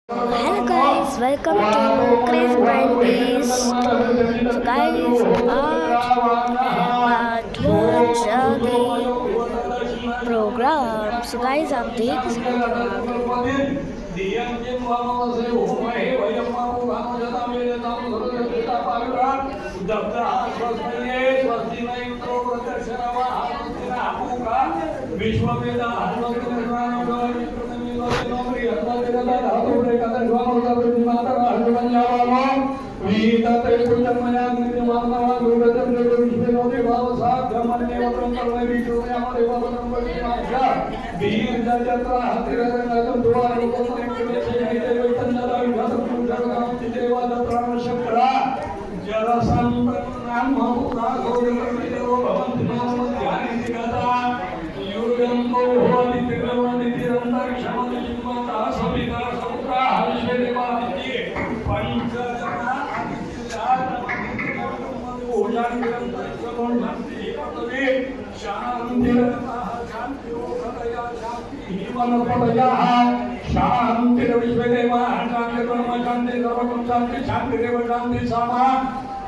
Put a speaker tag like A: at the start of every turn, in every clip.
A: Hello guys, welcome to Crazy Mind Beast. So guys, आज part 1 जागे programme. So guys, आप देख सकते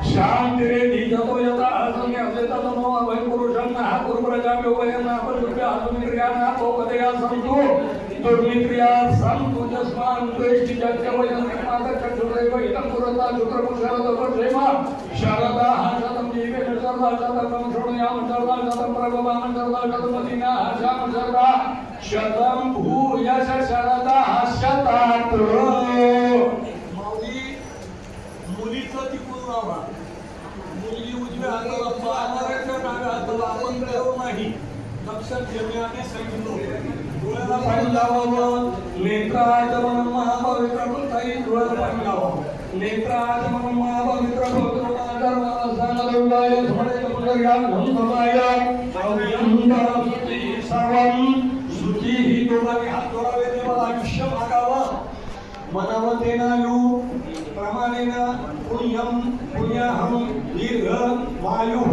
A: शांति रे धीजतो यथा असंगे असेता तनो अभय पुरुषं ना पुरुषा व्यवयना परशुभ्या आत्मनिक्रिया ना तोपदया संतु दुर्मिक्रिया संतु जस्मान द्वेष्टि जगवयन माता चक्षुरेव इदं पुरता शुक्रपुषाद वर्षेमा शारदा शतं जीवे सर्वा शतं शृणुयाम सर्वा शतं प्रभवाम सर्वा शतं मदीना शाम सर्वा शतं भूयश शारदा शतात्र मुलीचं तिकून लावा मुलगी उजव्या हाताला पायाच्या डाव्या हाताला आपण देव नाही लक्षात घेण्याने सांगितलं डोळ्याला पाणी लावावं नेत्राचमन महापवित्र ताई डोळ्याला पाणी लावावं नेत्राचमन महापवित्र भगवानाय स्मरेत पुनर्याम धम्माय अव्यंतरस्ति सर्वं शुचिः डोळ्याने हात जोडावे देवाला आयुष्य मागावं मनवतेनायु प्रमाणेन पुण्यं पुण्याहं दीर्घ वायुः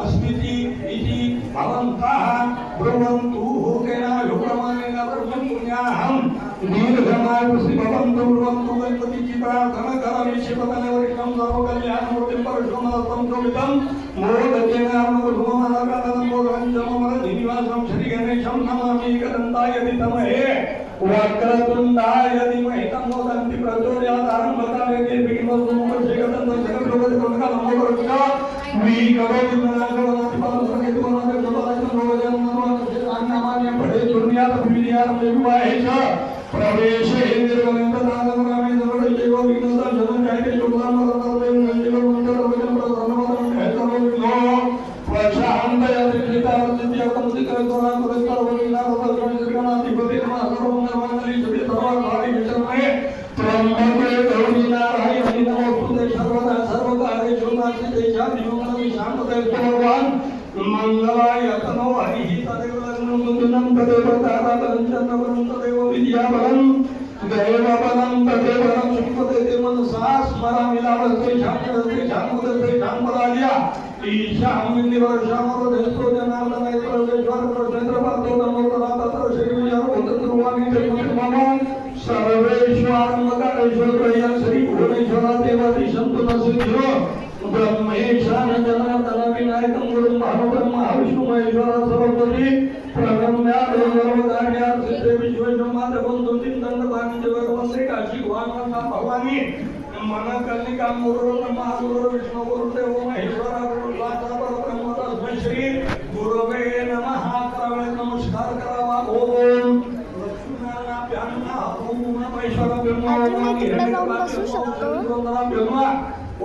A: अस्मिति इति भवन्तः ब्रुवन्तु तेनायु प्रमाणेन पुण्याहं दीर्घमायुः भवन्तु ब्रुवन्तु गणपतीची प्रार्थना करावी शिवकने वरिष्ठं सर्वकल्याणमूर्तिं परशुरामं शोभितं मोदकेन अमृतभुवनाकालं मोदकं निवासं श्री गणेशं नमामि एकदन्ताय विद्महे वक्रतुंडाय धीमहि तन्नो दन्ति प्रचोदयात् आरम्भकाले विघ्नोपमश्रीगतं सकललोकजगन्नाथं वी करोति मनागवनाति पालसकेतुनाथ जलायतं भोजनं नमः पठे दुर्यात विद्यात विवाहे च प्रवेशे निर्गमनतानामरामे नवदेवो विघ्नता जनं जायते शुभनामरतादेव नंदिलो मंत्र वचन प्रधानमतं हेतरो प्रशान्तय विद्या विद्यातं दिक्करतोना पुरस्कार वलिना रतन श्रीगणाधिपति नमः सर्वमंगलमंगली शुभे सर्वभावी विचरणे त्र्यंबके गौरी नारायणी नमोस्तुते सर्वदा सर्वकार्येषु नास्ति शान्तिमंगलं शान्तते भगवान् मंगलाय तनो हरिः तदेव लग्नं सुन्दरं तदेव तारातनं चन्द्रवरं तदेव विद्याबलं दैवबलं तदेव शुभते मनसा स्मरामि लाभस्ते शान्तिरस्ते शान्तिरस्ते शान्तिराज्या ईशान्यवर्षामो देशो जनार्दनाय प्रवेश्वर प्रचंद्रपातो नमो तत्र श्रीविजय उद्धरुवाणी जन्ममम सर्वेश्वरमकारेश्वरया श्री भुवनेश्वर देवादी संतुन सिद्धो ब्रह्मेशान जनार्दन विनायकं गुरुं महाब्रह्म विष्णु महेश्वर सरस्वती प्रणम्या देववर्गाण्या सिद्धे विश्वेश्वरमाता बंधु चिंतन भाग्य वंदे काशी वामना भवानी मन कलिका मुरु नमः गुरु विष्णु गुरुदेव महेश्वर श्री गुरुवे नमः करावे नमस्कार करावा ओम लक्ष्मीनारायण ओम महेश्वर ब्रह्मा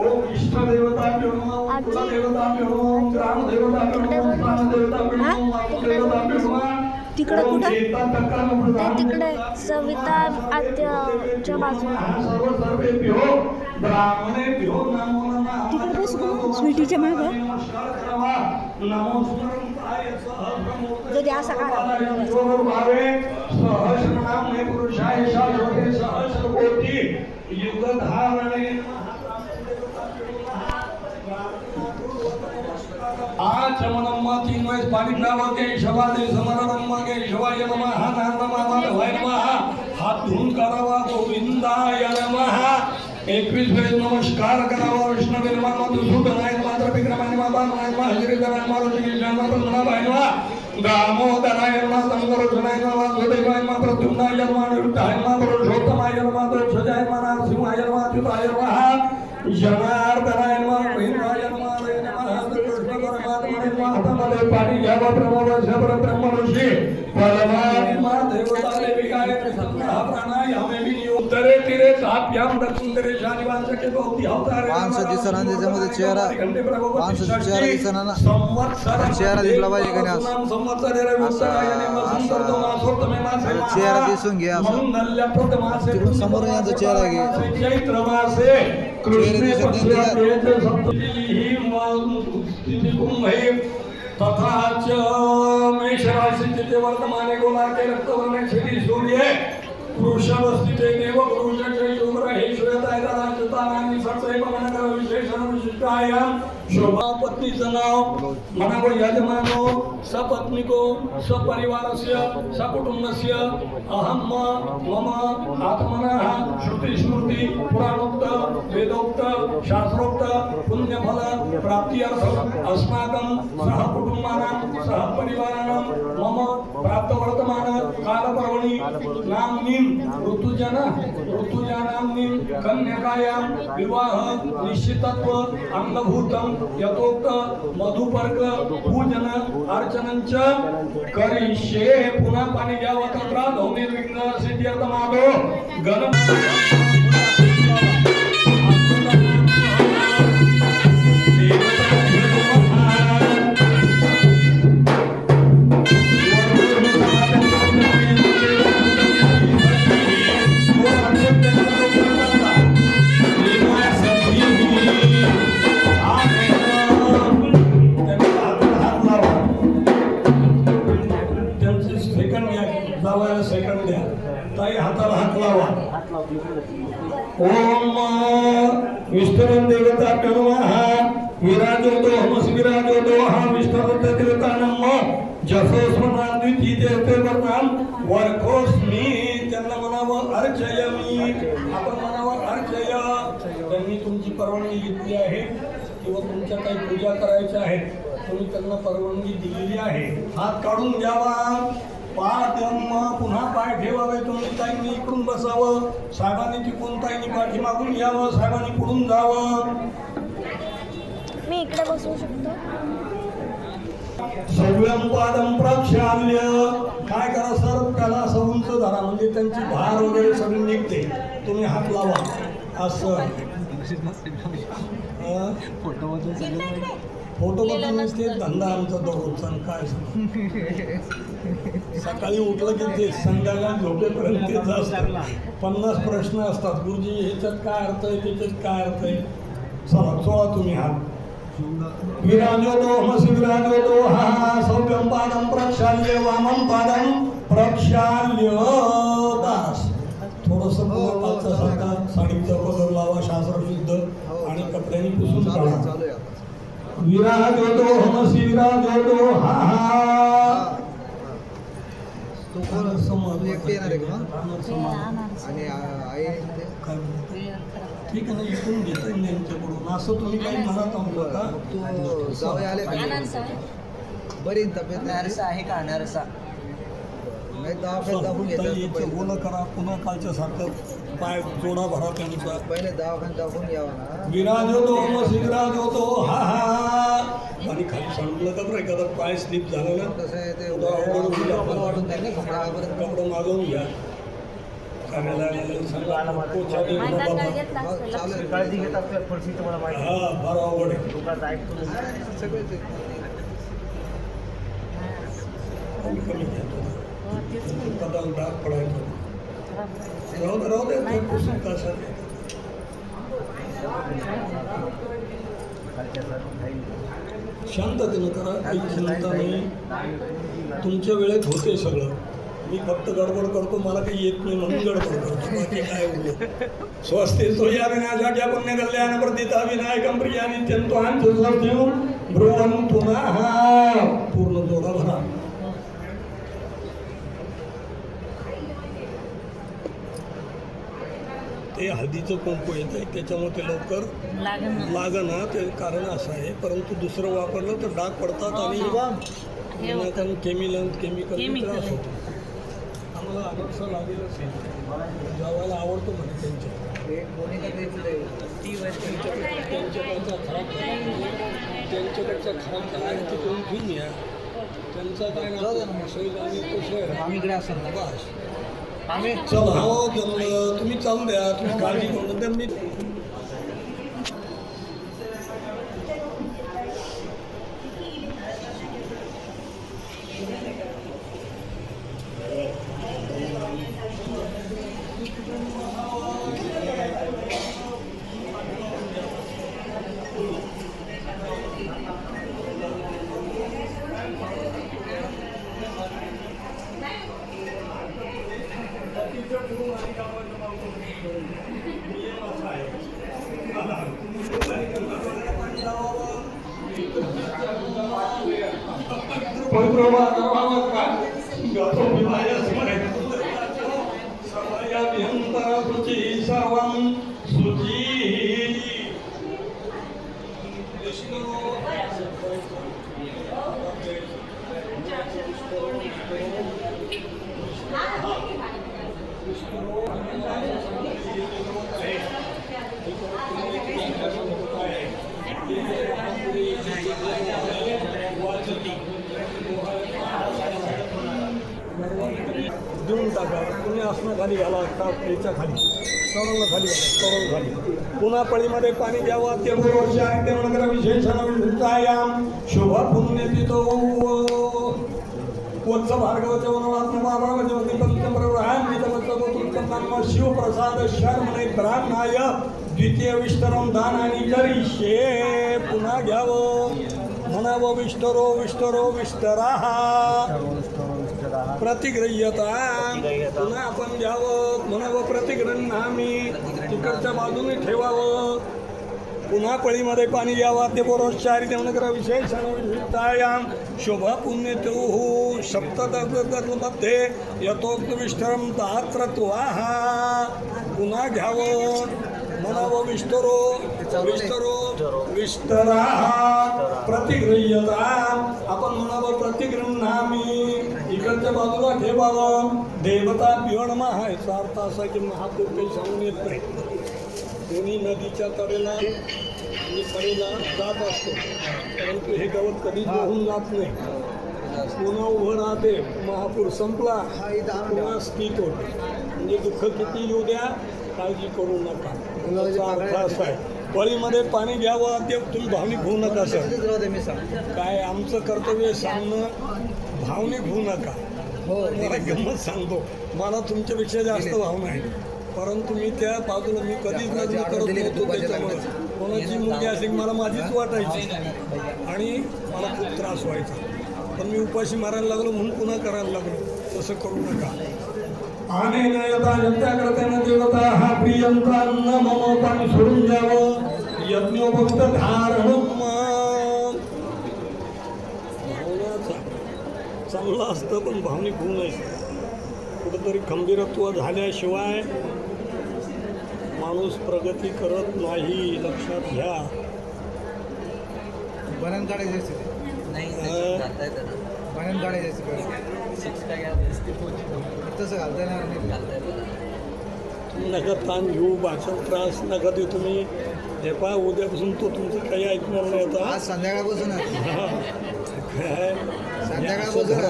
A: ओम इष्ट देवता ब्रह्मा कुल देवता ब्रह्मा ग्राम देवता ब्रह्मा प्राण देवता ब्रह्मा देवता ब्रह्मा तिकडे कुठे तिकडे सविता आत्याच्या बाजूला तिकडे स्वीटीच्या मागे जरी असा काढा
B: आचमनम्मा तीन वयस पाणी नावके शवादे समरणम्मा के शिवाय नमः हा नाम नमः वाय नमः
A: हात धुवून करावा गोविंदाय नमः 21 वेळेस नमस्कार करावा विष्णवे नमः मधुसूदनाय नमः त्रिविक्रमाय नमः बाणाय नमः हरिधराय नमः ऋषिकेशाय नमः पद्मनाभाय नमः दामोदराय नमः संकरोषणाय नमः सुदेवाय नमः प्रद्युम्नाय नमः निरुद्धाय नमः पुरुषोत्तमाय नमः दोषजाय नमः नरसिंहाय नमः अच्युताय नमः जनार्दनाय नमः महेंद्राय नमः हरे नमः कृष्ण परमात्मने नमः हातामध्ये पाणी घ्यावं ब्रह्म ऋषी परमात्मा देवता देविकाय हा प्राणायामे उत्तरे तिरे ताप्याम दक्षिणे शानिवांसके बहुती अवतारे
B: माणसं दिसना त्याच्यामध्ये चेहरा माणसाचा चेहरा दिसना ना चेहरा दिसला पाहिजे का नाही चेहरा दिसून घ्या तिकडून समोर यांचा चेहरा घे
A: चैत्र मासे कृष्णे पक्षे सप्तमी तथा च मेष राशीचे वर्तमाने गोलाके रक्तवर्णे श्री सूर्य वृषभ स्थिते देव पुरुषाचे शुभ्र हे श्वेताय राजतानानि सत्सैव मनकर विशेषण विशिष्टायाम शोभा पत्नीचं नाव मनावो यजमानो सपत्निको सपरिवारस्य सकुटुंबस्य अहम मम आत्मनः श्रुती स्मृती पुराणोक्त वेदोक्त शास्त्रोक्त पुण्यफल प्राप्त्यर्थम अस्माकं सह कुटुंबानां सह परिवाराणां मम प्राप्त वर्तमान कालपर्वणि नाम्नीं ऋतुजानाम्नीं कन्यकायां विवाह निश्चितत्व अंगभूतं यथोक्त मधुपर्क पूजन अर्चनंच करिष्ये पुन्हा पाणी घ्यावं तत्र धौनिर्विघ्न सिद्ध्यर्थमादो सेकंड द्या ताई हाताला हात लावा ओम विष्णुरं देवता नमः विराजोतो हमस विराजोतो हा विष्णुरं देवता नमः जसोस्मनां द्वितीयते वर्णाम वर्खोस्मी त्यांना म्हणावं अर्चयामी आपण म्हणावं अर्चय त्यांनी तुमची परवानगी घेतली आहे किंवा तुमच्या काही पूजा करायच्या आहेत तुम्ही त्यांना परवानगी दिलेली आहे हात काढून द्यावा पुन्हा पाय ठेवावे तुम्ही ताईंनी इकडून बसावं साहेबांनी तिकडून ताईंनी पाठी मागून घ्यावं साहेबांनी पुढून जावं
C: मी इकडे बसू शकतो
A: सगळं पादम प्रक्षाल्य काय करा सर त्याला असं उंच धरा म्हणजे त्यांची भार वगैरे सगळी निघते तुम्ही हात लावा असं फोटो नसते धंदा आमचा दररोजचा काय सकाळी उठलं की ते संध्याकाळी झोपेपर्यंत तेच असतं 50 प्रश्न असतात गुरुजी ह्याच्यात काय अर्थ आहे त्याच्यात काय अर्थ आहे चला चोळा तुम्ही हात विराजोतो हमस विराजोतो हा सौभ्यम पादम प्रक्षाल्य वामम पादम प्रक्षाल्य दास थोडंसं पालचा सारखा साडीचा कलर लावा शास्त्रशुद्ध आणि कपड्यांनी पुसून काढा विराजोतो हमस विराजोतो हा
B: तो कोण समोर एकटे येणार आहे का आणि आई
A: ठीक आहे ना इकडून घेता येईल त्यांच्याकडून असं तुम्ही काही म्हणत आहोत का
B: तू जावई आले का बरी तब्येत
D: अनारसा आहे का अनारसा
B: नाही दवाखान्यात दाखवून घेतात
A: बोला करा पुन्हा कालच्या सारखं पाय जोडा भरा त्यांचा
B: पहिले दवाखान्यात दाखवून घ्यावा ना
A: विराजोतो हमस विराजोतो हा आणि खाली सांगितलं का बरं एखादा पाय स्लिप झालं ना
B: कसं आहे ते
A: आपल्याला
B: वाटून जाईल ना
A: कपडं मागवून घ्या
D: काळजी घेत असल्या फळशी तुम्हाला माहिती
A: हा फार अवघड आहे
B: सगळे ते
A: कमी घेतो पदाला डाग पडायचं राहू दे पुसून कशात शांततेनं करा काही चिंता नाही तुमच्या वेळेत होते सगळं मी फक्त गडबड करतो मला काही येत नाही म्हणून गडबड करतो बाकी काय बोलतो स्वस्ति सोया विनाशाख्या पुण्य कल्याण प्रदिता विनायकं प्रियानि त्यंतोहान सुसर्थिं ब्रुवन् पुनः पूर्ण जोडा भरा ते हळदीचं कुंकू येतं आहे त्याच्यामुळे ते लवकर लागणं ते कारण असं आहे. परंतु दुसरं वापरलं तर डाग पडतात आणि कारण केमिकल त्रास होतो. आम्हाला आदर्श लागेलच आहे, जावायला आवडतो म्हणे त्यांच्याकडचा खराब झाला आहे ते करून घेऊन या. त्यांचा काय ना सोयी आणि कसं
B: आम्ही इकडे असेल ना
A: बस आम्ही चल हो जमलं तुम्ही चालू द्या, तुम्ही काळजी करून द्या. मी देऊन टाका. तुम्ही असणं खाली घाला, याच्या खाली चवळला खाली घाला, चवळ खाली. पुन्हा पळीमध्ये पाणी घ्यावं ते बरोबर ते म्हणकर विशेषणायाम शुभ पुण्यतितो वत्स भार्गवच्या वनवात्मभावामध्ये शिवप्रसाद शर्मणे ब्राह्मणाय द्वितीय विष्टरम दानानी करिष्ये. पुन्हा घ्यावं म्हणावं विष्टरो विष्टरो विष्टरा प्रतिगृह्यता. पुन्हा आपण घ्यावं म्हणावं प्रतिगृह्णामी तिकडच्या बाजूने ठेवावं. पुन्हा पळीमध्ये पाणी घ्यावं ते बरोबर देवनकर विशेषणायाम शुभ पुण्यतो सप्तमध्ये यथोक्त विष्टरम दात्रत्वाहा. पुन्हा घ्यावं म्हणावं विष्टरो विष्टरो विष्टरा प्रतिगृह्यता. आपण म्हणावं प्रतिगृह्णामी इकडच्या बाजूला ठेवावं. देवता पिवणमा आहे याचा अर्थ असा की महापूर काही सांगून येत नाही. दोन्ही नदीच्या तडेला आणि कडेला जात असतो, परंतु हे गवत कधीच वाहून जात नाही. पुन्हा उभं राहते, महापूर संपला पुन्हा स्थित होते. म्हणजे दुःख किती येऊ द्या काळजी करू नका. याचा अर्थ असा आहे पळीमध्ये पाणी घ्यावं ते तुम्ही भावनिक होऊ नका. सर काय आमचं कर्तव्य सांगणं, भावनिक होऊ नका. मला गंमत सांगतो, मला तुमच्यापेक्षा जास्त भावना आहे, परंतु मी त्या बाजूला मी कधीच लग्न करत नव्हतो. त्याच्यामुळे कोणाची मुलगी असेल मला माझीच वाटायची आणि मला खूप त्रास व्हायचा. पण मी उपाशी मारायला लागलो म्हणून पुन्हा करायला लागलो. तसं करू नका.
E: आणि यंत्याकृत्यानं देवता हा प्रियंता न मम पाणी सोडून द्यावं. यज्ञोपक्त धारण
A: भावनाचा चांगलं असतं पण भावनिक होऊ नये. कुठंतरी खंबीरत्व झाल्याशिवाय माणूस प्रगती करत नाही, लक्षात घ्या.
B: बनन काढायचे बनन काढायचे तसं घालता येणार
A: तुम्ही नका ताण घेऊ, भाषण त्रास नका देऊ. तुम्ही हे पहा उद्यापासून तो तुमचं काही ऐकणार नाही. आता
B: आज संध्याकाळपासून
A: काय
B: संध्याकाळपासून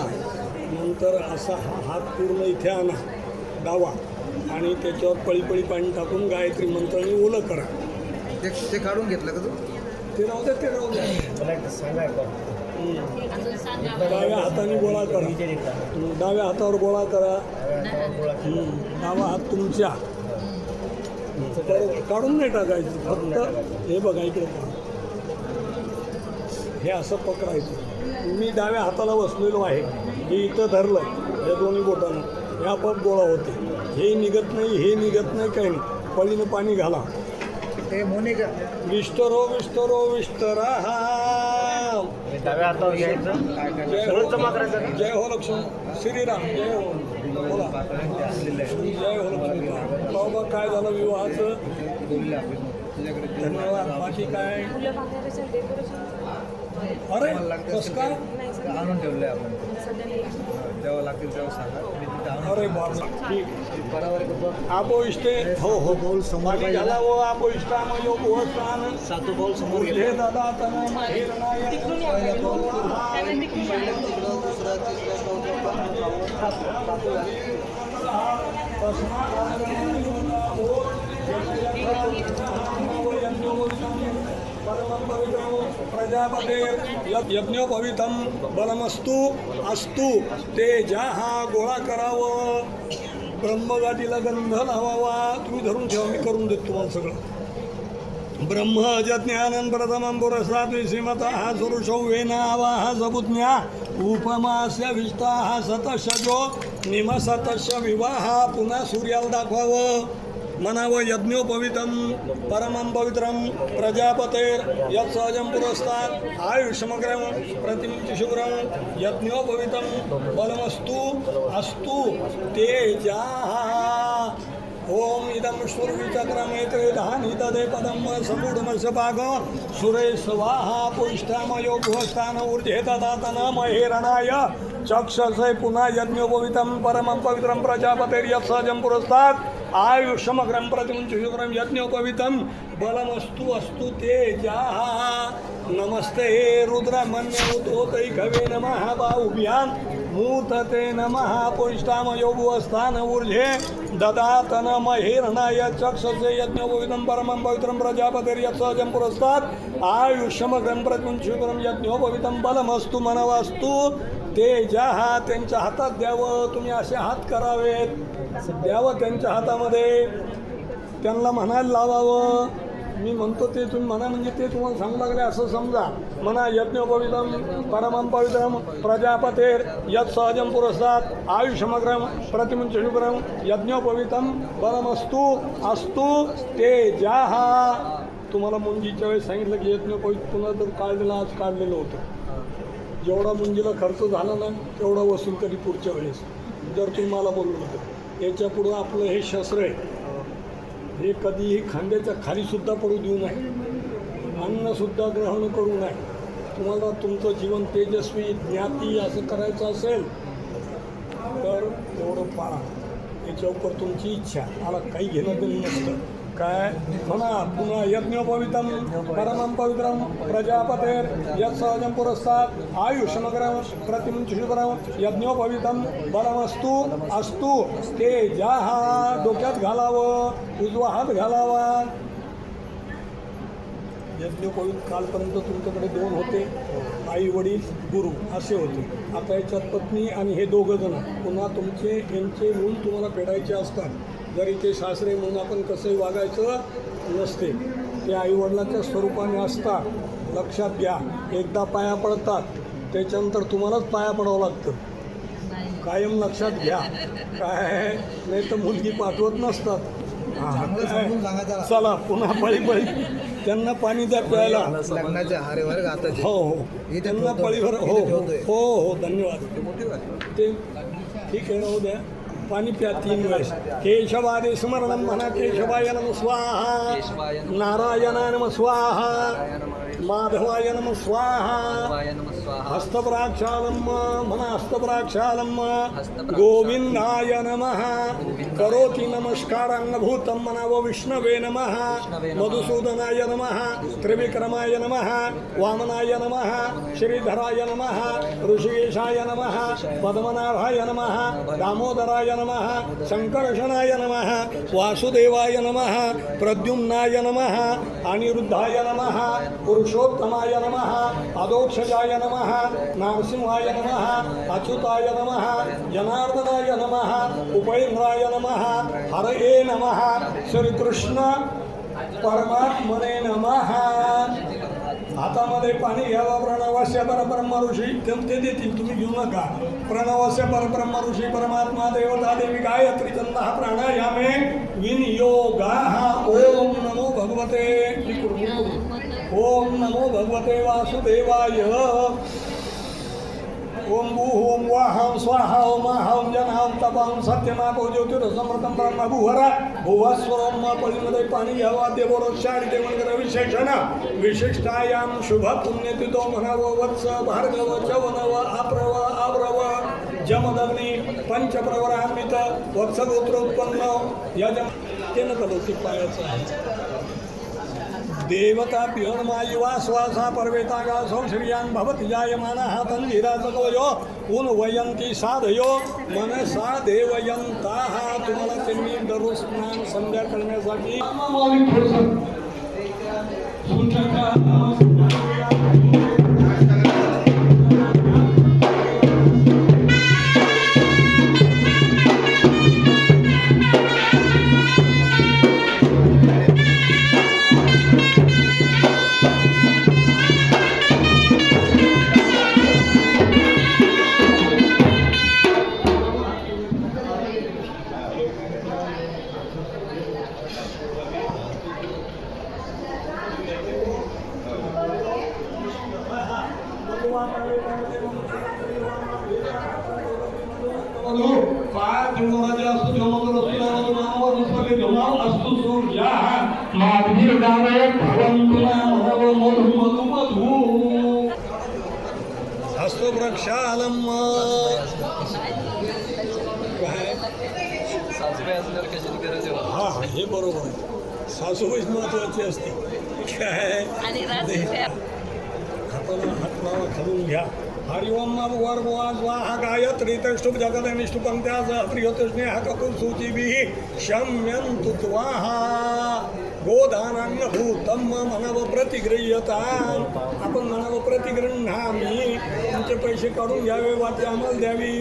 A: नंतर असा हा हात पूर्ण इथे आणा डावा आणि त्याच्यावर पळी पाणी टाकून गायत्री मंत्राने ओलं करा.
B: ते काढून घेतलं का तू?
A: ते राहू द्या, ते राहू द्या. डाव्या हाताने गोळा करा, डाव्या हातावर गोळा करा. डावा हात तुमच्या काढून नाही टाकायचं, फक्त हे बघा इकडे हे असं पकडायचं. मी डाव्या हाताला बसलेलो आहे, हे इथं धरलं या दोन्ही बोटानं, हे आपोआप गोळा होते. हे निघत नाही, हे निघत नाही, काही नाही. पळीनं पाणी घाला.
B: ते मोनिका
A: विष्टरो विष्टरो विष्टरा
D: डाव्या हातावर घ्यायचं सगळं जमा करायचं का?
E: जय हो लक्ष्मण श्रीराम जय हो बोला जय हो लक्ष्मण बाबा काय झालं विवाहाचं धन्यवाद बाकी काय
C: फुलं पाकळ्याचं डेकोरेशन
E: अरे कस काय
C: नाही सर
D: आणून ठेवलंय आपण
C: सध्या नाही.
D: जेव्हा लागतील तेव्हा सांगा मी तिथे आणून
E: अरे बाबा ठीक
D: बरोबर आहे.
E: आपो इष्टे
B: हो हो बोल समोर
E: बाकी झाला हो आपो इष्टामयो गोस्थान
B: सातू बोल समोर
E: हे दादा तना माहेरनाय
C: तिकडून या
B: पहिला बोल
C: त्यानंतर तिकडून या.
B: तिकडं दुसरा तिसरा
E: प्रजापते यज्ञोपवितम बलमस्तु अस्तु ते ज्या हा गोळा करावं ब्रह्मगाठीला गंध लावावा तुम्ही धरून ठेवा मी करून देतो तुम्हाला सगळं ब्रह्मज्ञानं प्रथमं पुरस्तात् श्रीमतः सुरुषो वेनावाः सबुज्ञा उपमास्य विष्टाः सतशजो निमसतस्य विवाह पुन्हा सूर्याला दाखवावं म्हणावं यज्ञोपवितं परमं पवित्रं प्रजापतेर यत् सहजं पुरस्तात् आयुष्यमग्रं प्रतिमिति शुभ्रं यज्ञोपवितं बलमस्तु अस्तु तेजाः ओम इदं शूर्विचक्रमेत्रे धानितदे पदं सगुडमशपाक सुरे स्वाहा पुष्टामयो भुवस्तान ऊर्जे ददातन महेरणाय चक्षसे पुनः यज्ञोपवितं परमं पवित्रं प्रजापतेर्यत् सहजं पुरस्तात् आयुष्यमग्रं प्रतिमुञ्चुग्रं यज्ञोपवितं बलमस्तु अस्तु तेजाः नमस्ते रुद्रमन्योतोतैकवे नमः बाहुभ्यां मूर्तते नमः पुष्टामयो भुवस्थान ऊर्जे ददातन महेरणाय चक्षसे यज्ञोपवितं परमं पवित्रं प्रजापतिर्यत् सहजं पुरस्तात् आयुष्यमग्रं प्रतिमुञ्चुग्रं यज्ञोपवितं बलमस्तु मनवास्तु तेजाः त्यांच्या हातात द्यावं तुम्ही असे हात करावेत द्यावं त्यांच्या हातामध्ये त्यांना म्हणायला लावावं मी म्हणतो ते तुम्ही म्हणा म्हणजे ते तुम्हाला सांगू लागले असं समजा म्हणा यज्ञोपवितं परमं पवित्रं प्रजापतेर यत् सहजं पुरस्तात् आयुष्यमग्रं प्रतिमुञ्चुग्रं यज्ञोपवितं बलमस्तु अस्तु तेजाः तुम्हाला मुंजीच्या वेळेस सांगितलं की यज्ञोपवित पुन्हा जर काढलेलं आज काढलेलं होतं जेवढा मुंजीला खर्च झाला ना तेवढा वसूल करी पुढच्या वेळेस जर तुम्ही मला बोललो तर याच्या पुढं आपलं हे शस्त्र आहे हे कधीही खांद्याच्या खालीसुद्धा पडू देऊ नये अन्नसुद्धा ग्रहण करू नये तुम्हाला तुमचं जीवन तेजस्वी ज्ञाती असं करायचं असेल तर तेवढं पाळा याच्यावर तुमची इच्छा मला काही घेणं देणं नसतं काय म्हणा पुन्हा यज्ञोपवितं परमं पवित्रं प्रजापतेर यत् सहजं पुरस्तात् आयुष्यमग्रं प्रतिमुञ्चुग्रं यज्ञोपवितं बलमस्तु अस्तु तेजाः डोक्यात घालावं उजवा हात घालावा यज्ञोपवित कालपर्यंत तुमच्याकडे दोन होते आई वडील गुरु असे होते आता याच्यात पत्नी आणि हे दोघं जण पुन्हा तुमचे यांचे ऋण तुम्हाला फेडायचे असतात जरी ते सासरे म्हणून आपण कसंही वागायचं नसते ते आईवडिलांच्या स्वरूपाने असतात लक्षात घ्या एकदा पाया पडतात त्याच्यानंतर तुम्हालाच पाया पडावं लागतं कायम लक्षात घ्या काय नाही तर मुलगी पाठवत नसतात चला पुन्हा पळी त्यांना पाणी द्या प्यायला
D: लग्नाचे हारेवर गाताचे
E: हो हो त्यांना पळीभर हो हो हो धन्यवाद ते ठीक आहे राहू द्या पाणी प्या 3 वेळेस केशवादे स्मरणं म्हणा केशवाय नमः स्वाहा नारायणाय नमः स्वाहा माधवाय नमः स्वाहा हस्तप्राक्षालं म्हणा हस्तप्राक्षालं गोविंदाय नमः करोति नमस्कारांगभूतं मनाव विष्णवे नमः मधुसूदनाय नमः त्रिविक्रमाय नमः वामनाय नमः श्रीधराय नमः ऋषिकेशाय नमः पद्मनाभाय नमः दामोदराय नमः शंकर्षणाय नमः वासुदेवाय नमः प्रद्युम्नाय नमः अनिरुद्धाय नमः पुरुषोत्तमाय नमः अदोक्षजाय नमः नारसिंहाय नमः अच्युताय नमः जनार्दनाय नमः उपेंद्राय नमः हरये नमः श्रीकृष्ण परमात्मने नमः हातामध्ये पाणी घ्यावा प्रणवस्य परब्रह्म ऋषी ते देतील तुम्ही घेऊ नका प्रणवस्य परब्रह्म ऋषी परमात्मा देवता देवी गायत्री छंदः प्राणायामे विनियोगाः ओम नमो भगवते ओम नमो भगवते वासुदेवाय. ओम भू ओम वाहं स्वाहा ओम अहं जनां तपां सत्यमापो ज्योतिरसमृतं ब्रह्मभुवरा भुवस्वरम पळीमध्ये पाणी घ्यावं देवरोज शाळी देवनगर विशेषण विशिष्टायां शुभ पुण्यतिथो म्हणाव वत्स भार्गव चवनव आप्रव आव्रव जमदग्नी पंचप्रवरान्वित वत्सगोत्रोत्पन्न या तेन कलोकी पायाचं आहे. देवता पिहणमायुवा श्वासा पर्वेतागा संश्रियान भवति जायमानः तन्वीराजकवयो उन्वयन्ति साधयो मनसा देवयन्ताः. तुम्हाला त्यांनी दररोज स्नान संध्या करण्यासाठी हस्तवृक्षालम हा हे बरोबर आहे. सासूबाईच महत्वाची असते. काय हाताला हात लावा खालून घ्या. हरि ओम वर्ग स्वाहा गायत्री तष्टुप जगदनिष्टुपं त्याज प्रियतस्नेह ककुल सूचिभिः शम्यन्तु त्वाहा गोदानान्नभूतं मनव प्रतिगृह्यताम्. आपण मनव प्रतिगृह्णामी. तुमचे पैसे काढून घ्यावे वाटे आम्हाला द्यावी.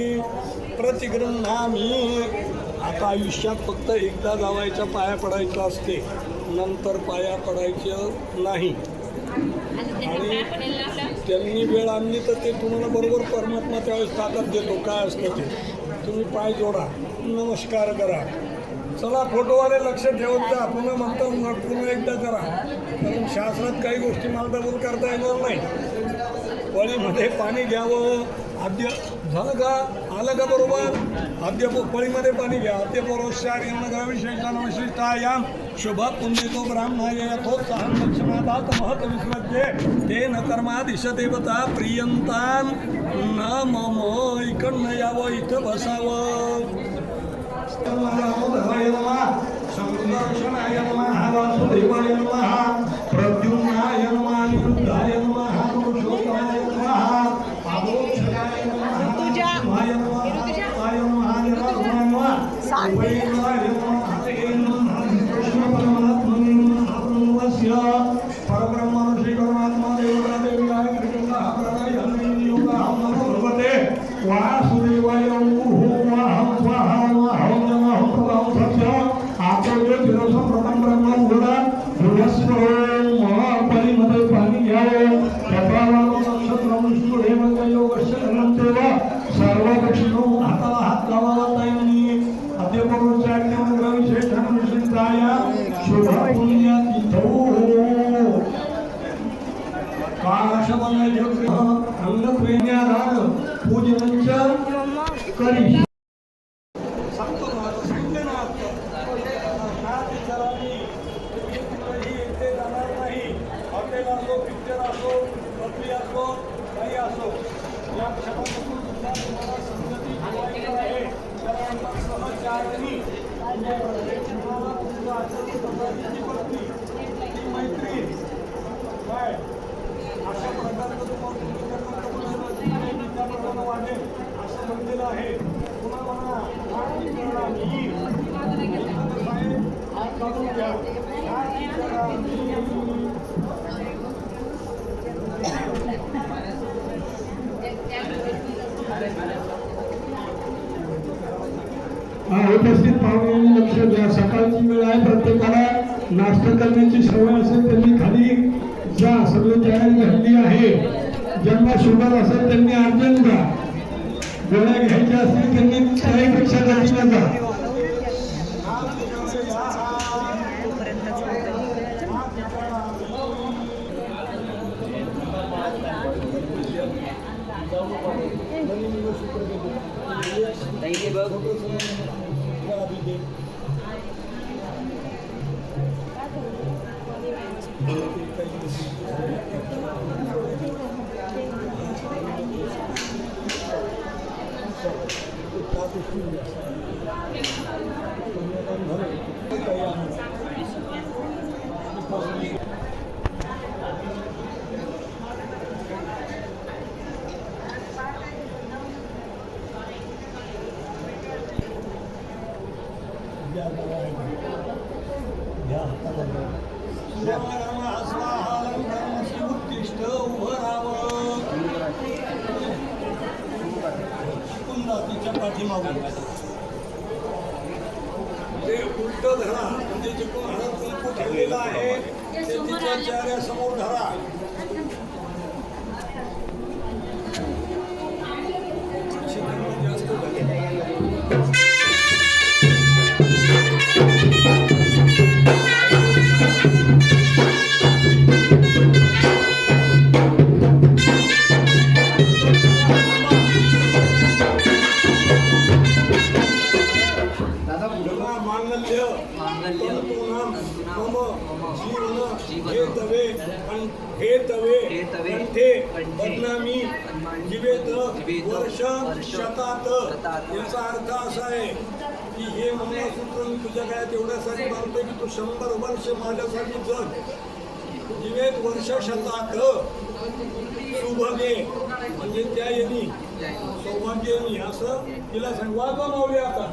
E: प्रतिगृह्णामी. आता आयुष्यात फक्त एकदा जावायच्या पाया पडायचं असते, नंतर पाया पडायचं नाही. आणि त्यांनी वेळ आणली तर ते तुम्हाला बरोबर परमात्मा त्यावेळेस ताकद देतो. काय असतं ते तुम्ही पाय जोडा, नमस्कार करा. चला फोटोवाले लक्ष ठेवत जा. पुन्हा म्हणतो पुन्हा एकदा करा. कारण शास्त्रात काही गोष्टी मालदाबूर करता येणार नाही. पळीमध्ये पाणी घ्यावं. आद्य झालं का? आलं का बरोबर? आद्य पळीमध्ये पाणी घ्या. आद्य परोशार्यनगर विशेषान शुभ पुण्यतो ब्राह्मणाय यथोत्साहं लक्षणादात महत् विस्मज्ये तेन कर्मादिशदेवता प्रियंतान न मम. इकडनं यावं, इथं बसावं. संदर्शनाय नमः वासुदेवाय नमः प्रद्युम्नाय नमः निरुद्धाय नमः पुरुषोत्तमाय नमः पादोक्षणाय नमः शिवाय नमः शिवाय नमः निराजनाय नमः उभयनाय नमः कृष्ण परमात्मने नमः. परब्रह्म ऋषि परमात्मा देवता देव्याय कृष्णः प्रदाय हरि योगा नमो भगवते वासुदेवाय ओम स्वाहा पळीमध्ये पाणी घ्यावं. सर्व दक्षिणो हाताला हात लावावा. ताईंनी अद्यपूर्वच्या विशेषाया शुभ पुण्यतिथौ काशवनय अंगप्रेण्यादान पूजनंच करी. अशा प्रकारचं असं म्हणलेलं आहे. पुन्हा उपस्थित पाहुण्यांनी लक्ष द्या. सकाळची वेळ आहे. प्रत्येकाला नाश्ता करण्याची सवय असेल त्यांनी खाली जा. सगळी तयारी झाली आहे. ज्यांना शुगर असेल त्यांनी अर्जंट जा. गोळ्या घ्यायच्या असतील त्यांनी त्याहीपेक्षा गतीने जा. उत्तिष्ठ उभं राहावं. तिच्या पाठीमागून ते उलट धरा, म्हणजे जे कोण हळद कुंकू ठेवलेलं आहे ते तिच्या चेहऱ्यासमोर धरा. जास्त बदनामी जीवेत वर्ष शतात. याचा अर्थ असा आहे की हे मंगळसूत्र मी तुझ्या काळात एवढ्यासाठी बांधतोय की तू 100 वर्ष माझ्यासाठी जग. जीवेत वर्ष शतात सुभगे म्हणजे त्या येणी सौभाग्य येणी असं तिला सांग. वाजवा माऊली आता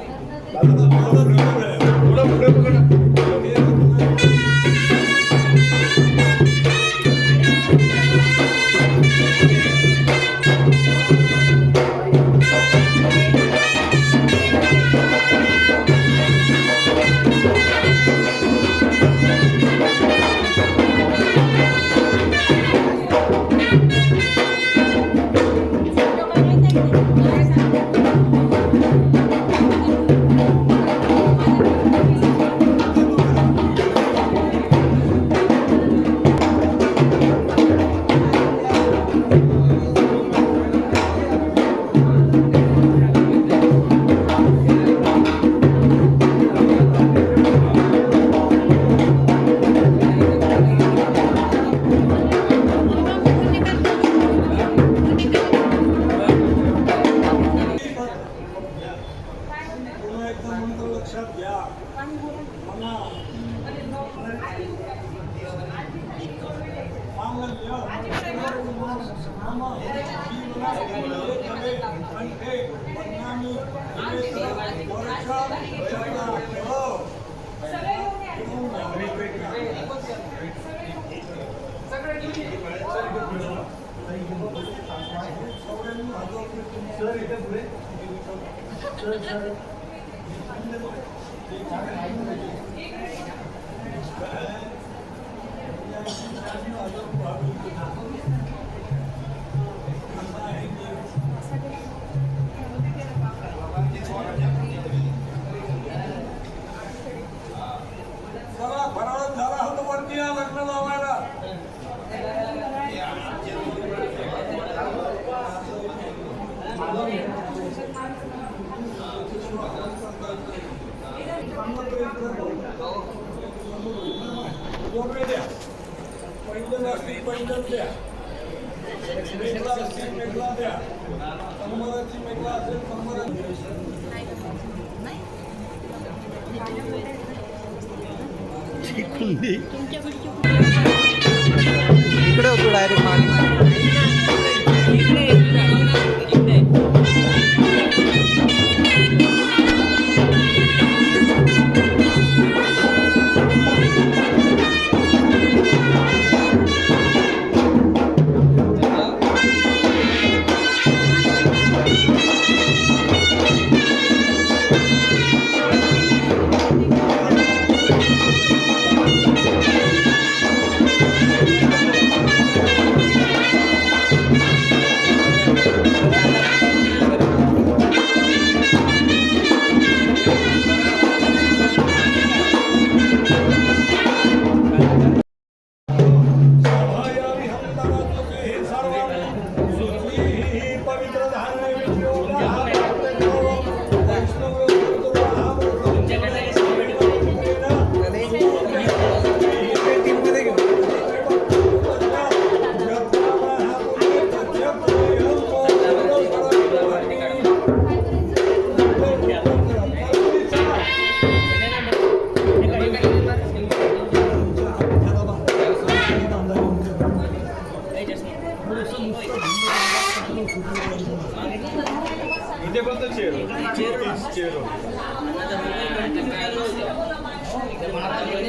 B: इकडे होतो डायरेक्ट मागे.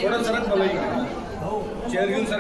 E: थोडं सरक मला इकडे. चेअर घेऊन सर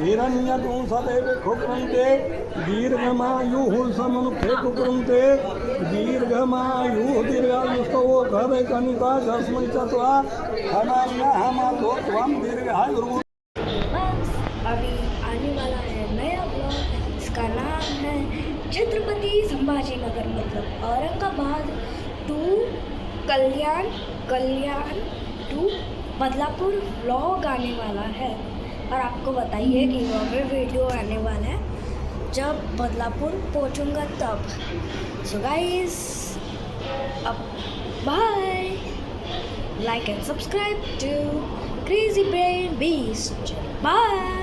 E: हिरण्यकं सदैव खुक्रन्ते दीर्घमायुः समनुखे कुक्रन्ते दीर्घमायुः दीर्घायुस्तौ घरकनिका तस्मै चत्वा हमातो त्वं दीर्घायुर्भुः।
C: बस अभी आने वाला है नया ब्लॉग, इसका नाम है छत्रपति संभाजीनगर मतलब Aurangabad to Kalyan to Badlapur vlog आने वाला है। और आपको बताइए कि वहाँ पे वीडियो आने वाला है जब बदलापुर पहुँचूँगा तब। सो गाइस अब bye, like and subscribe to crazy brain beast. Bye.